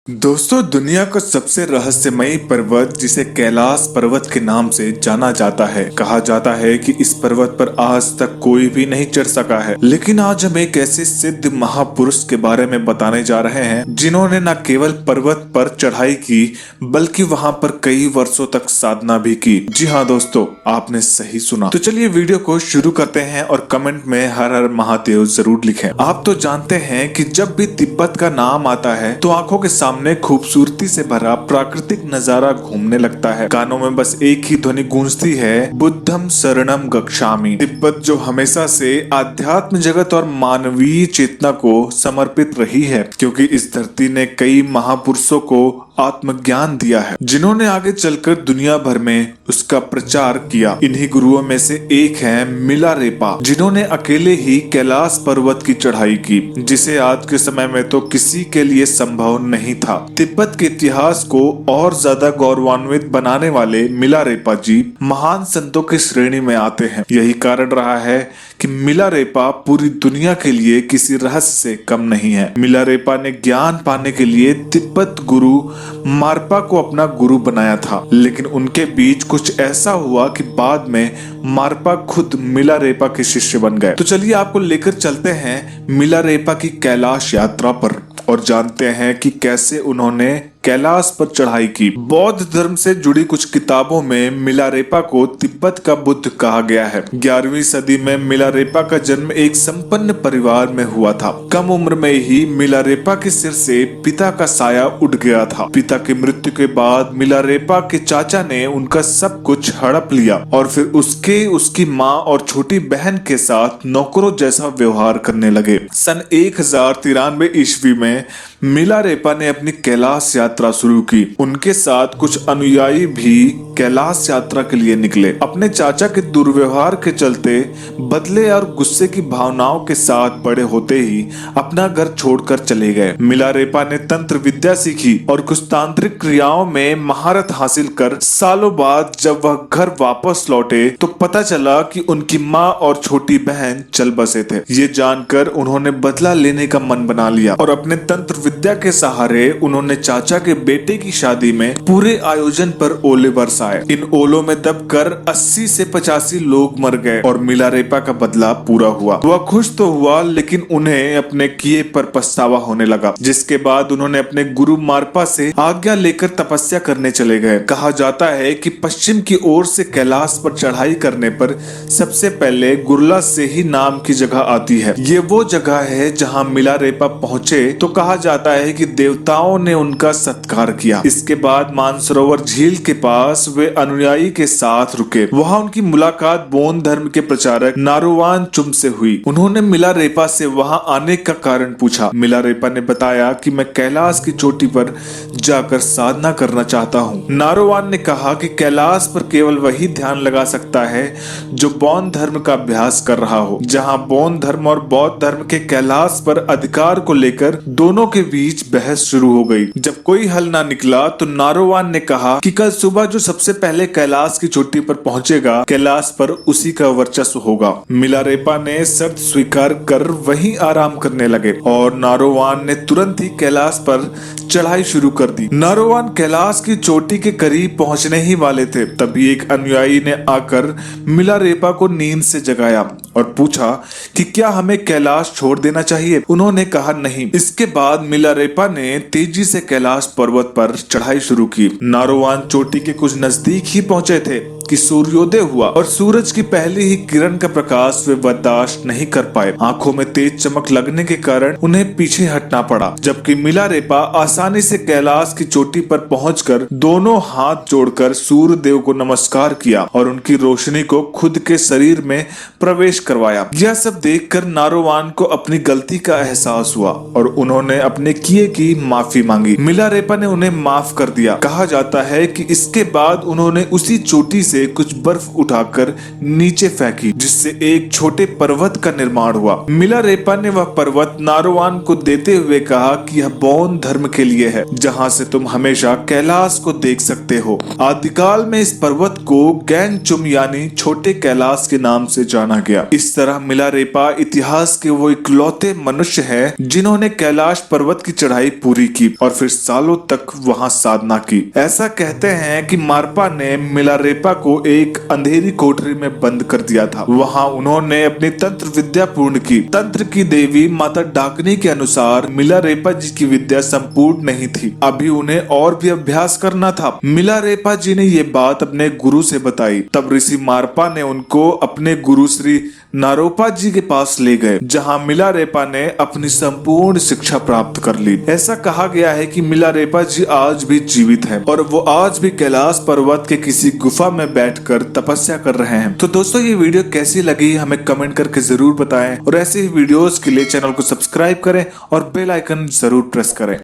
दोस्तों, दुनिया का सबसे रहस्यमयी पर्वत जिसे कैलाश पर्वत के नाम से जाना जाता है। कहा जाता है कि इस पर्वत पर आज तक कोई भी नहीं चढ़ सका है। लेकिन आज हम एक ऐसे सिद्ध महापुरुष के बारे में बताने जा रहे हैं जिन्होंने न केवल पर्वत पर चढ़ाई की बल्कि वहां पर कई वर्षों तक साधना भी की। जी हाँ दोस्तों, आपने सही सुना। तो चलिए वीडियो को शुरू करते हैं और कमेंट में हर हर महादेव जरूर लिखें। आप तो जानते हैं कि जब भी तिब्बत का नाम आता है तो आंखों के सामने खूबसूरती से भरा प्राकृतिक नजारा घूमने लगता है। कानों में बस एक ही ध्वनि गूंजती है, बुद्धम शरणम गच्छामि। तिब्बत जो हमेशा से आध्यात्म जगत और मानवीय चेतना को समर्पित रही है, क्योंकि इस धरती ने कई महापुरुषों को आत्मज्ञान दिया है जिन्होंने आगे चलकर दुनिया भर में उसका प्रचार किया। इन्हीं गुरुओं में से एक है मिलारेपा, जिन्होंने अकेले ही कैलाश पर्वत की चढ़ाई की, जिसे आज के समय में तो किसी के लिए संभव नहीं था। तिब्बत के इतिहास को और ज्यादा गौरवान्वित बनाने वाले मिलारेपा जी महान संतों की श्रेणी में आते हैं। यही कारण रहा है कि मिलारेपा पूरी दुनिया के लिए किसी रहस्य से कम नहीं है। मिलारेपा ने ज्ञान पाने के लिए तिब्बत गुरु मारपा को अपना गुरु बनाया था, लेकिन उनके बीच कुछ ऐसा हुआ कि बाद में मारपा खुद मिलारेपा के शिष्य बन गए। तो चलिए आपको लेकर चलते हैं मिलारेपा की कैलाश यात्रा पर और जानते हैं कि कैसे उन्होंने कैलाश पर चढ़ाई की। बौद्ध धर्म से जुड़ी कुछ किताबों में मिलारेपा को तिब्बत का बुद्ध कहा गया है। 11वीं सदी में मिलारेपा का जन्म एक संपन्न परिवार में हुआ था। कम उम्र में ही मिलारेपा के सिर से पिता का साया उठ गया था। पिता की मृत्यु के बाद मिलारेपा के चाचा ने उनका सब कुछ हड़प लिया और फिर उसकी माँ और छोटी बहन के साथ नौकरों जैसा व्यवहार करने लगे। सन 1093 ईस्वी में मिलारेपा ने अपनी कैलाश यात्रा शुरू की। उनके साथ कुछ अनुयायी भी कैलाश यात्रा के लिए निकले। अपने चाचा के दुर्व्यवहार के चलते बदले और गुस्से की भावनाओं के साथ बड़े होते ही अपना घर छोड़कर चले गए। मिलारेपा ने तंत्र विद्या सीखी और कुछ तांत्रिक क्रियाओं में महारत हासिल कर सालों बाद जब वह घर वापस लौटे तो पता चला कि उनकी माँ और छोटी बहन चल बसे थे। ये जानकर उन्होंने बदला लेने का मन बना लिया और अपने तंत्र विद्या के सहारे उन्होंने चाचा के बेटे की शादी में पूरे आयोजन पर ओले बरसाए। इन ओलों में दबकर 80 से 85 लोग मर गए और मिलारेपा का बदला पूरा हुआ। वह खुश तो हुआ, लेकिन उन्हें अपने किए पर पछतावा होने लगा, जिसके बाद उन्होंने अपने गुरु मारपा से आज्ञा लेकर तपस्या करने चले गए। कहा जाता है कि पश्चिम की ओर से कैलाश पर चढ़ाई करने पर सबसे पहले गुरला से ही नाम की जगह आती है। ये वो जगह है जहाँ मिलारेपा पहुँचे तो कहा जाता है कि देवताओं ने उनका सत्कार किया। इसके बाद मानसरोवर झील के पास वे अनुयायी के साथ रुके। वहां उनकी मुलाकात बौद्ध धर्म के प्रचारक नारुवांगचुम से हुई। उन्होंने मिलारेपा से वहां आने का कारण पूछा। मिलारेपा ने बताया कि मैं कैलाश की चोटी पर जाकर साधना करना चाहता हूँ। नारुवान ने कहा कि कैलाश पर केवल वही ध्यान लगा सकता है जो बौद्ध धर्म का अभ्यास कर रहा हो। जहाँ बौद्ध धर्म और बौद्ध धर्म के कैलाश पर अधिकार को लेकर दोनों के बीच बहस शुरू हो गई। जब कोई हल ना निकला तो नारोवान ने कहा कि कल सुबह जो सबसे पहले कैलाश की चोटी पर पहुंचेगा, कैलाश पर उसी का वर्चस्व होगा। मिलारेपा ने शर्त स्वीकार कर वहीं आराम करने लगे और नारोवान ने तुरंत ही कैलाश पर चढ़ाई शुरू कर दी। नारोवान कैलाश की चोटी के करीब पहुंचने ही वाले थे, तभी एक अनुयायी ने आकर मिलारेपा को नींद से जगाया और पूछा कि क्या हमें कैलाश छोड़ देना चाहिए। उन्होंने कहा नहीं। इसके बाद मिलारेपा ने तेजी से कैलाश पर्वत पर चढ़ाई शुरू की। नारोवान चोटी के कुछ नजदीक ही पहुंचे थे कि सूर्योदय हुआ और सूरज की पहली ही किरण का प्रकाश वे बर्दाश्त नहीं कर पाए। आंखों में तेज चमक लगने के कारण उन्हें पीछे हटना पड़ा, जबकि मिलारेपा आसानी से कैलाश की चोटी पर पहुंचकर दोनों हाथ जोड़कर सूर्य देव को नमस्कार किया और उनकी रोशनी को खुद के शरीर में प्रवेश करवाया। यह सब देखकर नारोवान को अपनी गलती का एहसास हुआ और उन्होंने अपने किए की माफी मांगी। मिलारेपा ने उन्हें माफ कर दिया। कहा जाता है कि इसके बाद उन्होंने उसी चोटी से कुछ बर्फ उठाकर नीचे फेंकी, जिससे एक छोटे पर्वत का निर्माण हुआ। मिलारेपा ने वह पर्वत नारोवान को देते हुए कहा कि यह बौद्ध धर्म के लिए है, जहां से तुम हमेशा कैलाश को देख सकते हो। आदिकाल में इस पर्वत को गैंगचुम यानी छोटे कैलाश के नाम से जाना गया। इस तरह मिलारेपा इतिहास के वो इकलौते मनुष्य हैं जिन्होंने कैलाश पर्वत की चढ़ाई पूरी की और फिर सालों तक वहां साधना की। ऐसा कहते हैं कि मारपा ने मिलारेपा को एक अंधेरी कोठरी में बंद कर दिया था। वहां उन्होंने अपनी तंत्र विद्या पूर्ण की। तंत्र की देवी माता डाकनी के अनुसार मिलारेपा जी की विद्या संपूर्ण नहीं थी, अभी उन्हें और भी अभ्यास करना था। मिलारेपा जी ने ये बात अपने गुरु से बताई। तब ऋषि मारपा ने उनको अपने गुरु श्री नारोपा जी के पास ले गए, जहां मिलारेपा ने अपनी संपूर्ण शिक्षा प्राप्त कर ली। ऐसा कहा गया है कि मिलारेपा जी आज भी जीवित हैं और वो आज भी कैलाश पर्वत के किसी गुफा में बैठकर तपस्या कर रहे हैं। तो दोस्तों, ये वीडियो कैसी लगी हमें कमेंट करके जरूर बताएं और ऐसे ही वीडियोस के लिए चैनल को सब्सक्राइब करें और बेल आइकन जरूर प्रेस करें।